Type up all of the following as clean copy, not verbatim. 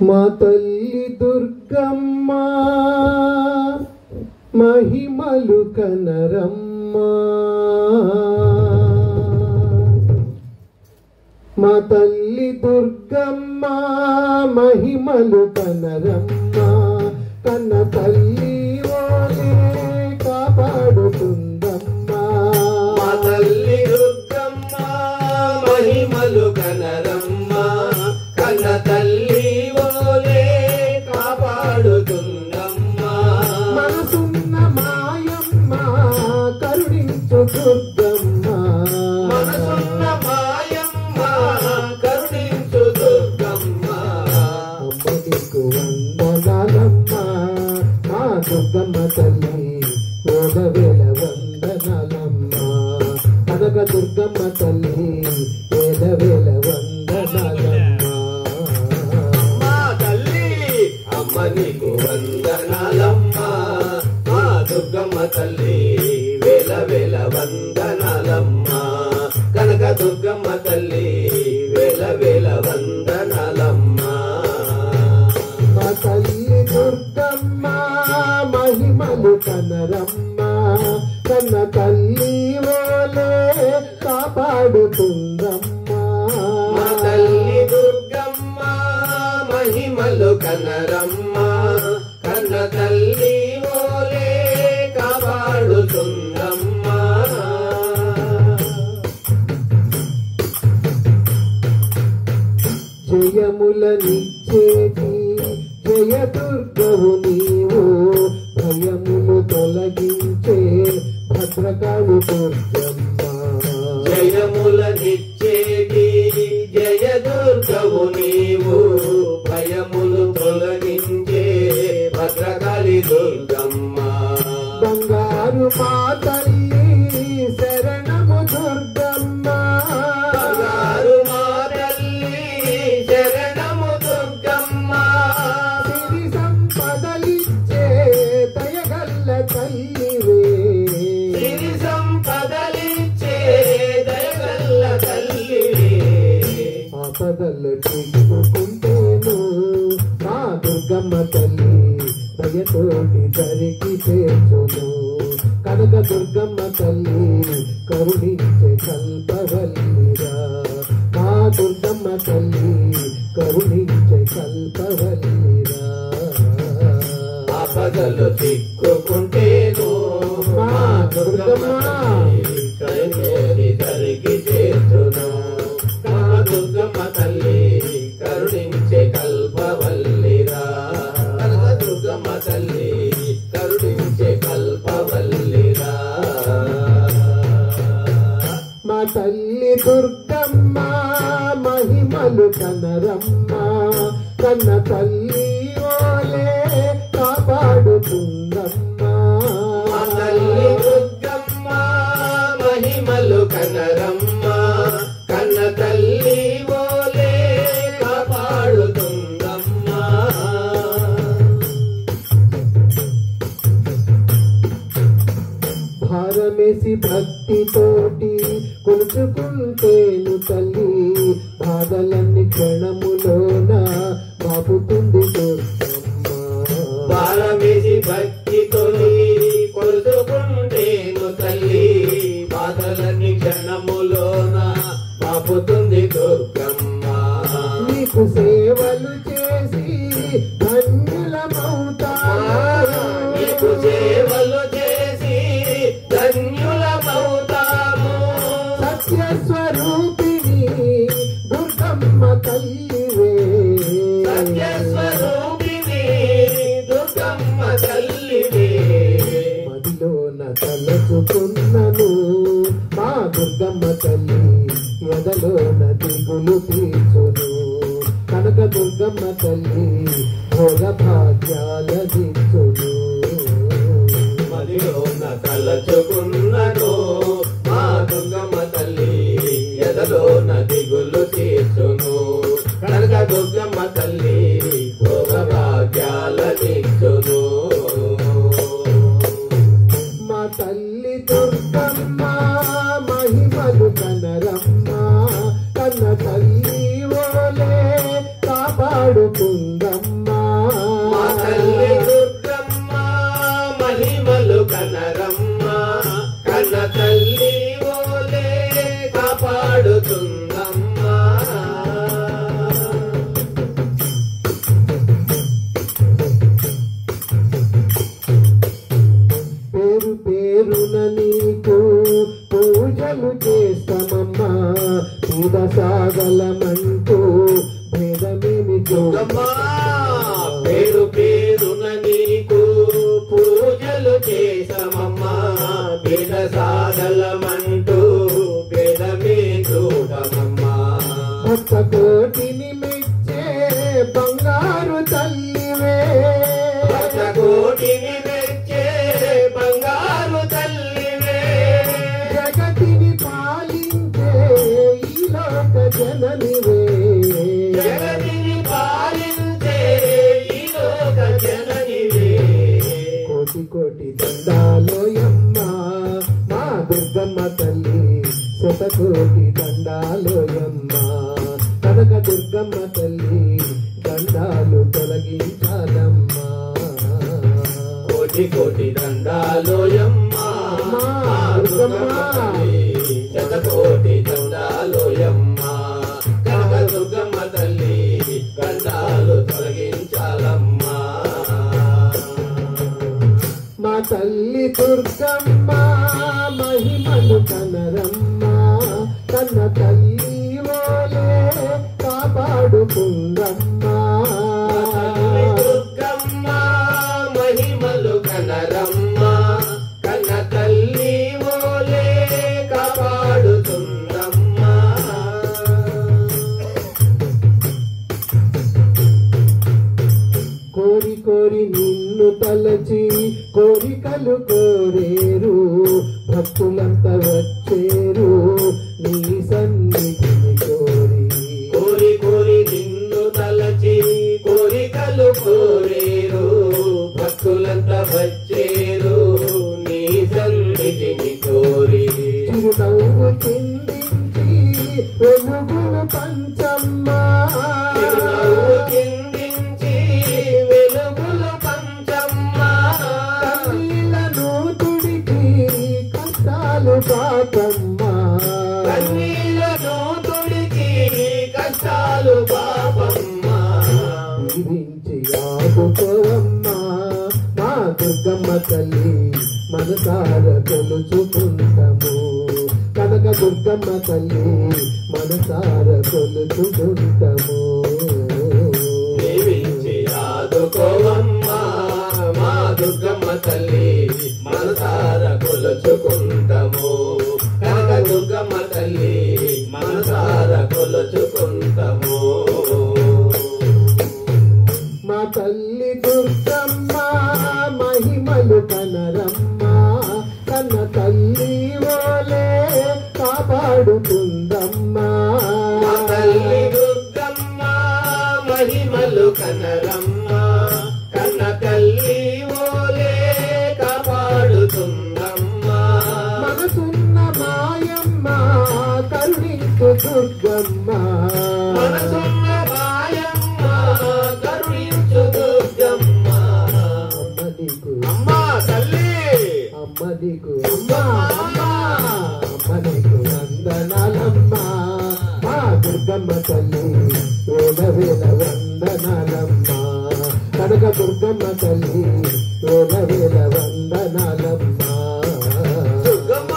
మా తల్లి దుర్గమ్మ మహిమలు కనరమ్మ, మా తల్లి దుర్గమ్మ మహిమలు కనరమ్మ, కన్న తల్లి ఓలే కాపాడుతుందమ్మ. మా తల్లి దుర్గమ్మ మహిమలు కనరమ్మ, కన్న తల్లి ఓలే కాపాడుతుందమ్మ. మనసున్న మాయమ్మ కరుణించు దుర్గమ్మ, మనసున్న మాయమ్మ కరుణించు దుర్గమ్మ. అమ్మకు వందనాలమ్మ మా దుర్గమ్మ తల్లి, వేదవేల వందనాలమ్మ కనక దుర్గమ్మ తల్లి, వేదవేల వందనాలమ్మ. మా తల్లి అమ్మ నీకు వందనాలమ్మ, మా దుర్గమ్మ తల్లి వేల వేల వందనాలమ్మ, కనక దుర్గమ్మ తల్లి వేల వేల వందనాలమ్మ. మా తల్లి దుర్గమ్మ మహిమలు కనరమ్మ, కన్న తల్లి ఓలే కాపాడుతుందమ్మ. మా తల్లి దుర్గమ్మ మహిమలు కనరమ్మ, కన్న తల్లి ఓలే కాపాడుతుందమ్మ. జయములనిచ్చేటి జయ దుర్గవు నీవు, భయములు తొలగించే భద్రకాళి దుర్గమ్మ. జయములనిచ్చేటి జయ దుర్గవు నీవు, భయములు తొలగించే భద్రకాళి దుర్గమ్మ. బంగారు మా తల్లి శరణము దుర్గమ్మ, బంగారు మా తల్లి శరణము దుర్గమ్మ. సిరి సంపదలిచ్చే దయగల్ల తల్లివే, సిరి సంపదలిచ్చే దయగల్ల తల్లివే. ఆపదలు చిక్కుకుంటేను మా దుర్గమ్మ తల్లి, దయతోటి దరికి చేర్చును కనక దుర్గమ్మ తల్లి, కరుణించే కల్పవల్లిరా. మా దుర్గమ్మ తల్లి కరుణించే కల్పవల్లిరా. ఆపదలు చిక్కుకుంటేను మా దుర్గమ్మ తల్లి, కరుణించి దరికి చేర్చును. మా దుర్గమ్మ తల్లి కరుణించే కల్పవల్లిరా. కనక దుర్గమ్మ తల్లి కరుణించే కల్పవల్లిరా. మా తల్లి దుర్గమ్మ మహిమలు కనరమ్మ, కన్న తల్లి ఓలే కాపాడుతుందమ్మ. మా తల్లి దుర్గమ్మ మహిమలు కనరమ్మ, కన్న తల్లి ఓలే కాపాడుతుందమ్మ. భారమేసి భక్తితోటి కొలుచుకుంటేను తల్లి, బాధలన్నీ క్షణములోన బాపుతుంది దుర్గమ్మ. భారమేసి భక్తితో కొలుచుకుంటేను తల్లి, బాధలన్నీ క్షణములోన బాపుతుంది దుర్గమ్మ. నీకు సేవలు చేసి ధన్యులమవుతాము, నీకు సేవలు చేసి ధన్యులమవుతాము. సత్యస్వరూపిణి దుర్గమ్మ తల్లివే, సత్యస్వరూపిణి దుర్గమ్మ తల్లివే. మదిలోన తలచుకున్నను మా దుర్గమ్మ తల్లి, ఎదలోన దిగులు తీర్చును కనక దుర్గమ్మ తల్లి, భోగ భాగ్యాల దిచ్చును. మదిలోన తలచుకున్నను మా దుర్గమ్మ తల్లి, ఎదలోన దిగులు తీర్చును. కనక దుర్గమ్మ తల్లి భోగ భాగ్యాల దిచ్చును. మా తల్లి దుర్గమ్మ మహిమలు కనరమ్మ, కన్న తల్లి ఓలే కాపాడుతుందమ్మ. సాగలమంటూ వేదమే చూడమమ్మా భక్త కోటిని మెచ్చే బంగారు తల్లివే భక్త కోటిని మెచ్చే బంగారు తల్లివే జగతిని పాలించే ఈ లోక జననివే జగతిని పాలించే ఈ లోక జననివే కోటి కోటి దండాలోయమ్మ మా దుర్గమ్మ తల్లి శతకోటి దండాలోయమ్మ కనక దుర్గమ్మ తల్లి దండాలు తొలగించాలమ్మా కోటి కోటి దండాలోయమ్మ మా దుర్గమ్మ తల్లి శతకోటి దండాలోయమ్మ కనక దుర్గమ్మ తల్లి దండాలు తొలగించాలమ్మా మా తల్లి దుర్గమ్మ మహిమలు కనరమ్మ కన్న తల్లి ఓలే కాపాడుకుందమ్మా దుర్గమ్మ మహిమలు కనరమ్మ కన్న తల్లి ఓలే కాపాడుతుందమ్మా కోరి కోరి నిన్ను తలచి కోరికలు కోరేరు భక్తులంతా వచ్చేరు నీ సన్నిధిని కోరి కోరి కోరి నిన్ను తలచి కోరికలు కోరేరు భక్తులంతా వచ్చేరు నీ సన్నిధిని కోరి చిరునవ్వు చిందించి వెలుగులు పంచమ్మా చిరునవ్వు చిందించి వెలుగులు పంచమ్మా కన్నీళ్లను తుడికి కష్టాలు పాపమ్మా కన్నీళ్లను తుడిచి కష్టాలు పాపమ్మా దీవించి ఆదుకోవమ్మా మా దుర్గమ్మ తల్లి మనసార కొలుచుకుంటాము కనక దుర్గమ్మ తల్లి మనసార కొలుచుకుంటాము దేవించి ఆదుకోవమ్మా మా దుర్గమ్మ తల్లి మనసార కొలుచుకుంటాము కనక దుర్గమ్మ తల్లి మనసార కొలుచుకుంటాము మా తల్లి దుర్గమ్మ మహిమలు కనరమ్మ కన్న తల్లి ఓలే కాపాడుతుందమ్మా మా తల్లి దుర్గమ్మ మహిమలు కనరమ్మ కన్న తల్లి ఓలే కాపాడుతుందమ్మా మనసున్న మాయమ్మ కరుణించు దుర్గమ్మ మనసున్న మాయమ్మ కరుణించు దుర్గమ్మ అమ్మ నీకు అమ్మా తల్లి అమ్మ నీకు అమ్మ నీకు వందనాలమ్మ మా దుర్గమ్మ తల్లి వేల వేల వందనాలమ్మ కనక దుర్గమ్మ తల్లి వేల వేల వందనాలమ్మ దుర్గమ్మ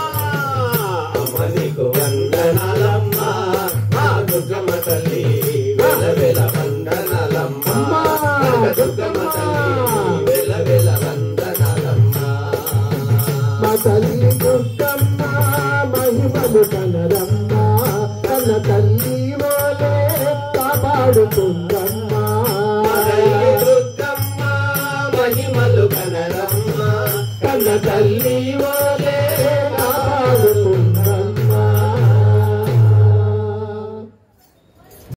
అమ్మ నీకు వందనాలమ్మ మా దుర్గమ్మ తల్లి వేల వేల వందనాలమ్మ కనక దుర్గమ్మ తల్లి వేల వేల వందనాలమ్మ మా తల్లి దుర్గమ్మ మహిమలు కనరమ్మ కన్న తల్లి ఓలే కాపాడుతుందమ్మా తల్లి దుర్గమ్మ మహిమలు కనరమ్మ కన్న తల్లి ఓలే